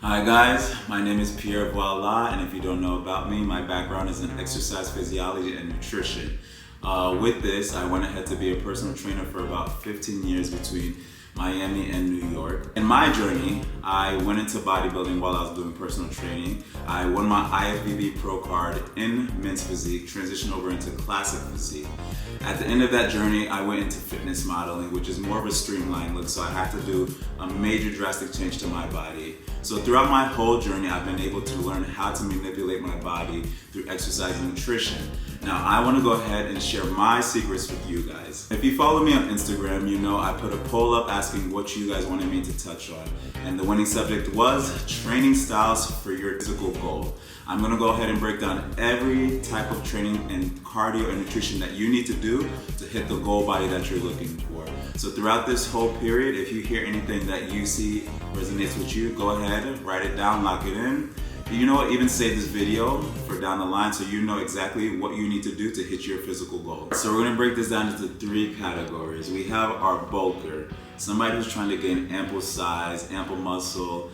Hi guys, my name is Pierre Voila, and if you don't know about me, my background is in exercise physiology and nutrition. With this, I went ahead to be a personal trainer for about 15 years between Miami and New York. In my journey, I went into bodybuilding while I was doing personal training. I won my IFBB Pro card in men's physique, transitioned over into classic physique. At the end of that journey, I went into fitness modeling, which is more of a streamlined look, so I had to do a major drastic change to my body. So throughout my whole journey, I've been able to learn how to manipulate my body through exercise and nutrition. Now, I want to go ahead and share my secrets with you guys. If you follow me on Instagram, you know I put a poll up asking what you guys wanted me to touch on. And the winning subject was training styles for your physical goal. I'm going to go ahead and break down every type of training and cardio and nutrition that you need to do to hit the goal body that you're looking for. So throughout this whole period, if you hear anything that you see resonates with you, go ahead, write it down, lock it in. You know what, even save this video for down the line so you know exactly what you need to do to hit your physical goal. So we're gonna break this down into 3 categories. We have our bulker, somebody who's trying to gain ample size, ample muscle.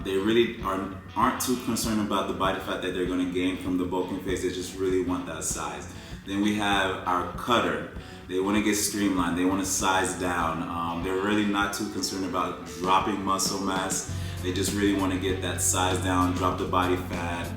They really aren't too concerned about the body fat that they're gonna gain from the bulking phase, they just really want that size. Then we have our cutter. They want to get streamlined, they want to size down. They're really not too concerned about dropping muscle mass. They just really want to get that size down, drop the body fat,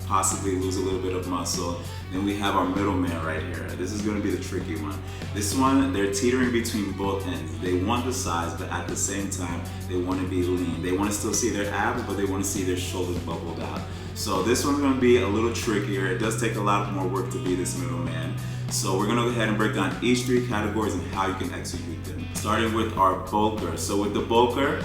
possibly lose a little bit of muscle. Then we have our middleman right here. This is going to be the tricky one. This one, they're teetering between both ends. They want the size, but at the same time, they want to be lean. They want to still see their abs, but they want to see their shoulders bubbled out. So this one's going to be a little trickier. It does take a lot more work to be this middleman. So we're going to go ahead and break down each 3 categories and how you can execute them. Starting with our bulker. So with the bulker,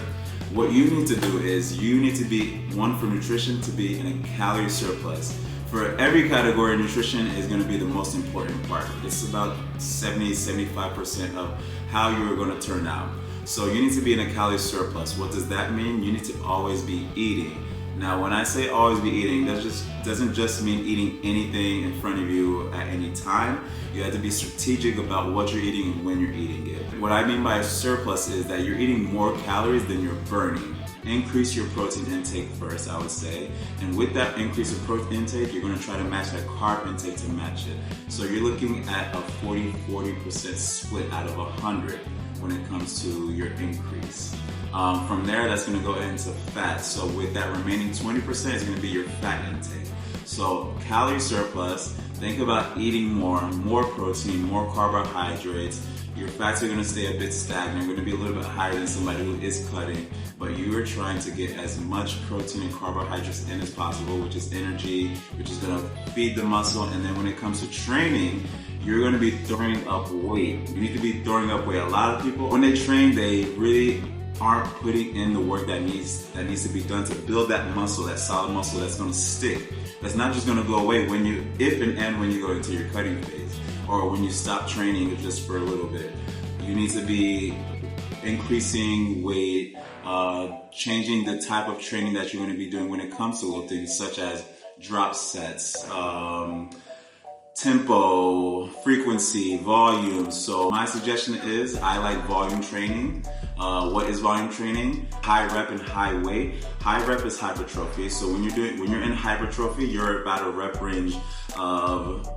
what you need to do is you need to be, one, for nutrition, to be in a calorie surplus. For every category, nutrition is going to be the most important part. It's about 70-75% of how you're going to turn out. So you need to be in a calorie surplus. What does that mean? You need to always be eating. Now, when I say always be eating, that doesn't just mean eating anything in front of you at any time. You have to be strategic about what you're eating and when you're eating it. What I mean by a surplus is that you're eating more calories than you're burning. Increase your protein intake first, I would say. And with that increase of protein intake, you're going to try to match that carb intake to match it. So you're looking at a 40% split out of 100 when it comes to your increase. From there, that's going to go into fat. So with that remaining 20% is going to be your fat intake. So calorie surplus, think about eating more protein, more carbohydrates. Your fats are going to stay a bit stagnant, going to be a little bit higher than somebody who is cutting, but you are trying to get as much protein and carbohydrates in as possible, which is energy, which is going to feed the muscle. And then when it comes to training, you're going to be throwing up weight. You need to be throwing up weight. A lot of people, when they train, they really aren't putting in the work that needs to be done to build that muscle, that solid muscle that's going to stick. That's not just going to go away if and when you go into your cutting phase, or when you stop training just for a little bit. You need to be increasing weight, changing the type of training that you're going to be doing when it comes to lifting, such as drop sets, tempo, frequency, volume. So my suggestion is I like volume training. What is volume training? High rep and high weight. High rep is hypertrophy. So when you're in hypertrophy, you're about a rep range of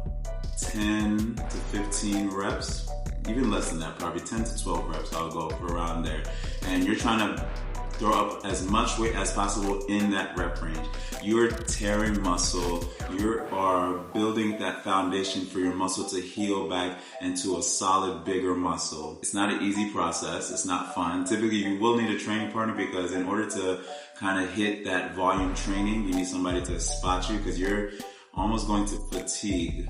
10 to 15 reps, even less than that, probably 10 to 12 reps. I'll go around there. And you're trying to throw up as much weight as possible in that rep range. You're tearing muscle. You are building that foundation for your muscle to heal back into a solid, bigger muscle. It's not an easy process. It's not fun. Typically, you will need a training partner because in order to kind of hit that volume training, you need somebody to spot you because you're almost going to fatigue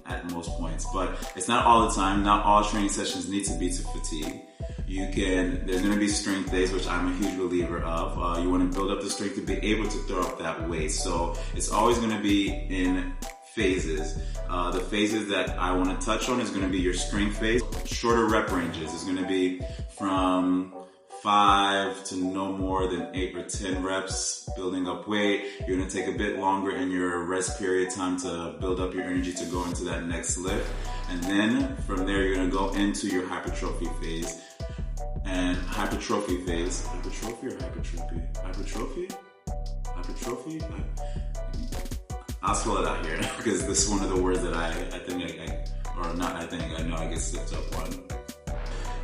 at most points. But it's not all the time. Not all training sessions need to be to fatigue. There's going to be strength days, which I'm a huge believer of. You want to build up the strength to be able to throw up that weight. So it's always going to be in phases. The phases that I want to touch on is going to be your strength phase. Shorter rep ranges is going to be from 5 to no more than 8 or 10 reps, building up weight. You're gonna take a bit longer in your rest period time to build up your energy to go into that next lift. And then from there, you're gonna go into your hypertrophy phase. and hypertrophy phase. Hypertrophy or hypertrophy? Hypertrophy? Hypertrophy? I'll spell it out here because this is one of the words that I know I get slipped up on.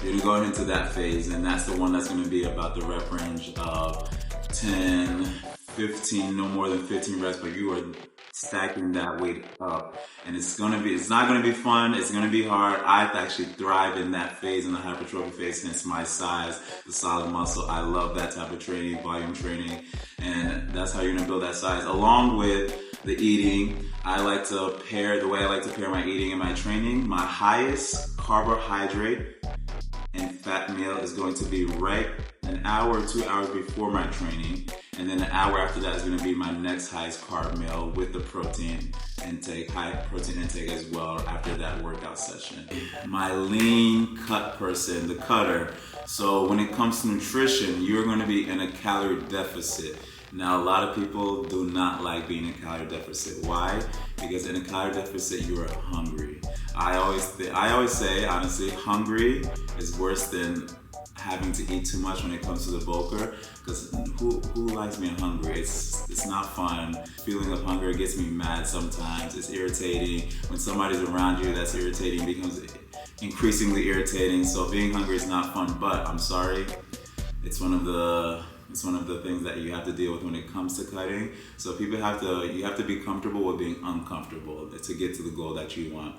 You're going into that phase, and that's the one that's going to be about the rep range of 10, 15, no more than 15 reps, but you are stacking that weight up. And it's not going to be fun, it's going to be hard. I actually thrive in that phase, in the hypertrophy phase, hence my size, the solid muscle. I love that type of training, volume training, and that's how you're going to build that size. Along with the eating, the way I like to pair my eating and my training, my highest carbohydrate and fat meal is going to be right an hour or 2 hours before my training, and then an hour after that is going to be my next highest carb meal with the protein intake, high protein intake as well after that workout session. My lean cut person, the cutter. So when it comes to nutrition, you're going to be in a calorie deficit. Now, a lot of people do not like being in a calorie deficit. Why? Because in a calorie deficit, you are hungry. I always say, honestly, hungry is worse than having to eat too much when it comes to the bulker. Because who likes being hungry? It's not fun. Feeling of hunger gets me mad sometimes. It's irritating. When somebody's around you that's irritating, it becomes increasingly irritating. So being hungry is not fun. But I'm sorry, it's one of the things that you have to deal with when it comes to cutting. So you have to be comfortable with being uncomfortable to get to the goal that you want.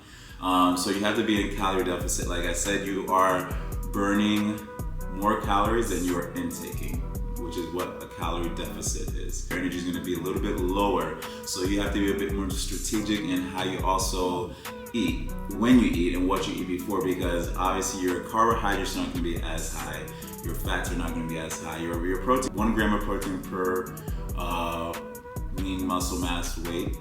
So you have to be in calorie deficit. Like I said, you are burning more calories than you are intaking, which is what a calorie deficit is. Your energy is going to be a little bit lower, so you have to be a bit more strategic in how you also eat, when you eat, and what you eat before, because obviously your carbohydrates are not going to be as high, your fats are not going to be as high. Your protein, 1 gram of protein per lean muscle mass weight.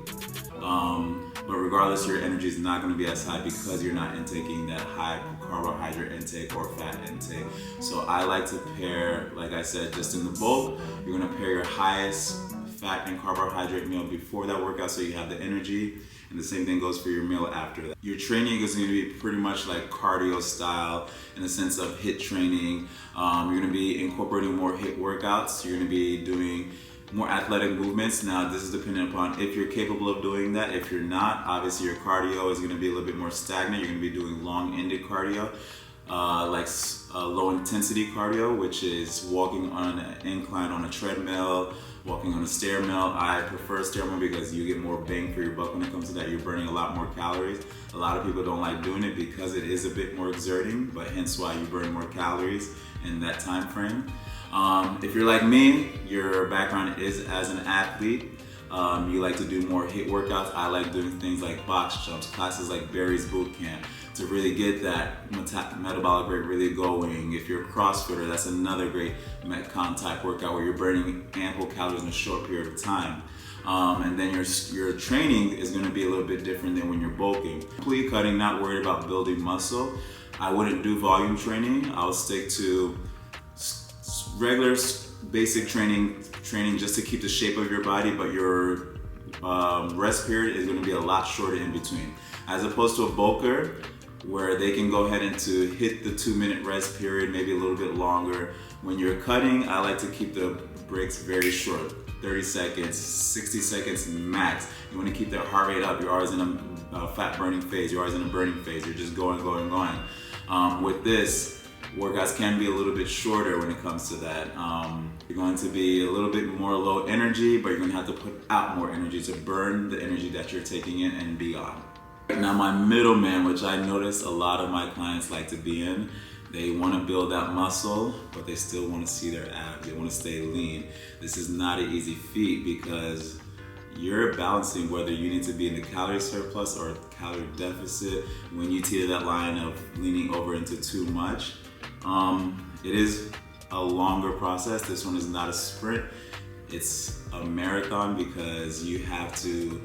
But regardless, your energy is not going to be as high because you're not intaking that high carbohydrate intake or fat intake. So I like to pair, like I said, just in the bulk, you're going to pair your highest fat and carbohydrate meal before that workout so you have the energy. And the same thing goes for your meal after that. Your training is going to be pretty much like cardio style in the sense of HIIT training. You're going to be incorporating more HIIT workouts. You're going to be doing more athletic movements. Now, this is dependent upon if you're capable of doing that. If you're not, obviously your cardio is going to be a little bit more stagnant. You're going to be doing long-ended cardio, like low intensity cardio, which is walking on an incline on a treadmill, walking on a stair mill. I prefer stair mill because you get more bang for your buck when it comes to that. You're burning a lot more calories. A lot of people don't like doing it because it is a bit more exerting, but hence why you burn more calories in that time frame. If you're like me, your background is as an athlete, you like to do more HIIT workouts. I like doing things like box jumps, classes like Barry's Boot Camp to really get that metabolic rate really going. If you're a CrossFitter, that's another great Metcon type workout where you're burning ample calories in a short period of time. And then your training is going to be a little bit different than when you're bulking. Complete cutting, not worried about building muscle. I wouldn't do volume training. I would stick to regular basic training just to keep the shape of your body, but your rest period is going to be a lot shorter in between, as opposed to a bulker where they can go ahead and to hit the 2-minute rest period, maybe a little bit longer. When you're cutting, I like to keep the breaks very short, 30 seconds, 60 seconds max. You want to keep that heart rate up. You're always in a fat burning phase. You're always in a burning phase. You're just going. With this, workouts can be a little bit shorter when it comes to that. You're going to be a little bit more low energy, but you're going to have to put out more energy to burn the energy that you're taking in and beyond. Now, my middleman, which I notice a lot of my clients like to be in, they want to build that muscle, but they still want to see their abs. They want to stay lean. This is not an easy feat because you're balancing whether you need to be in the calorie surplus or calorie deficit when you teeter that line of leaning over into too much. It is a longer process. This one is not a sprint. It's a marathon because you have to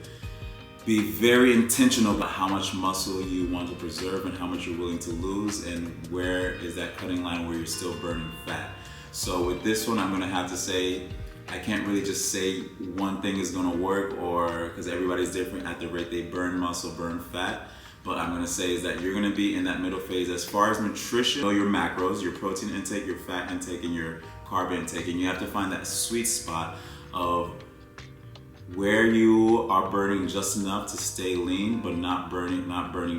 be very intentional about how much muscle you want to preserve and how much you're willing to lose, and where is that cutting line where you're still burning fat. So with this one, I'm going to have to say, I can't really just say one thing is going to work, or because everybody's different at the rate they burn muscle, burn fat. but I'm gonna say is that you're gonna be in that middle phase. As far as nutrition, know your macros, your protein intake, your fat intake, and your carb intake, and you have to find that sweet spot of where you are burning just enough to stay lean, but not burning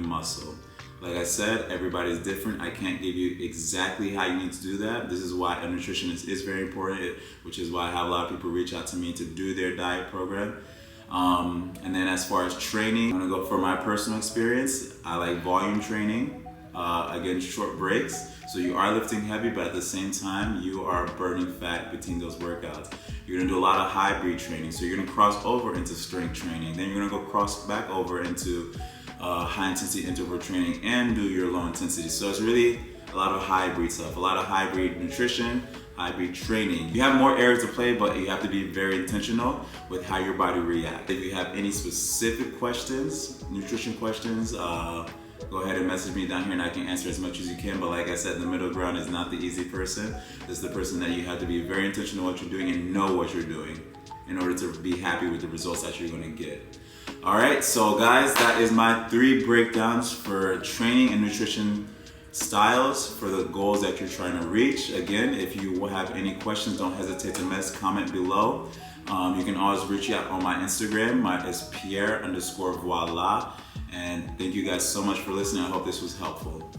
muscle. Like I said, everybody's different. I can't give you exactly how you need to do that. This is why a nutritionist is very important, which is why I have a lot of people reach out to me to do their diet program. And then as far as training, I'm gonna go for my personal experience. I like volume training, again, short breaks. So you are lifting heavy, but at the same time, you are burning fat between those workouts. You're gonna do a lot of hybrid training. So you're gonna cross over into strength training. Then you're gonna go cross back over into high intensity interval training and do your low intensity. So it's really a lot of hybrid stuff, a lot of hybrid nutrition, hybrid training. You have more areas to play, but you have to be very intentional with how your body reacts. If you have any specific questions, nutrition questions, go ahead and message me down here and I can answer as much as you can. But like I said, the middle ground is not the easy person. It's the person that you have to be very intentional what you're doing and know what you're doing in order to be happy with the results that you're gonna get. All right, so guys, that is my 3 breakdowns for training and nutrition styles for the goals that you're trying to reach. Again, if you will have any questions, don't hesitate to comment below. You can always reach out on my Instagram. It's Pierre_voila. And thank you guys so much for listening. I hope this was helpful.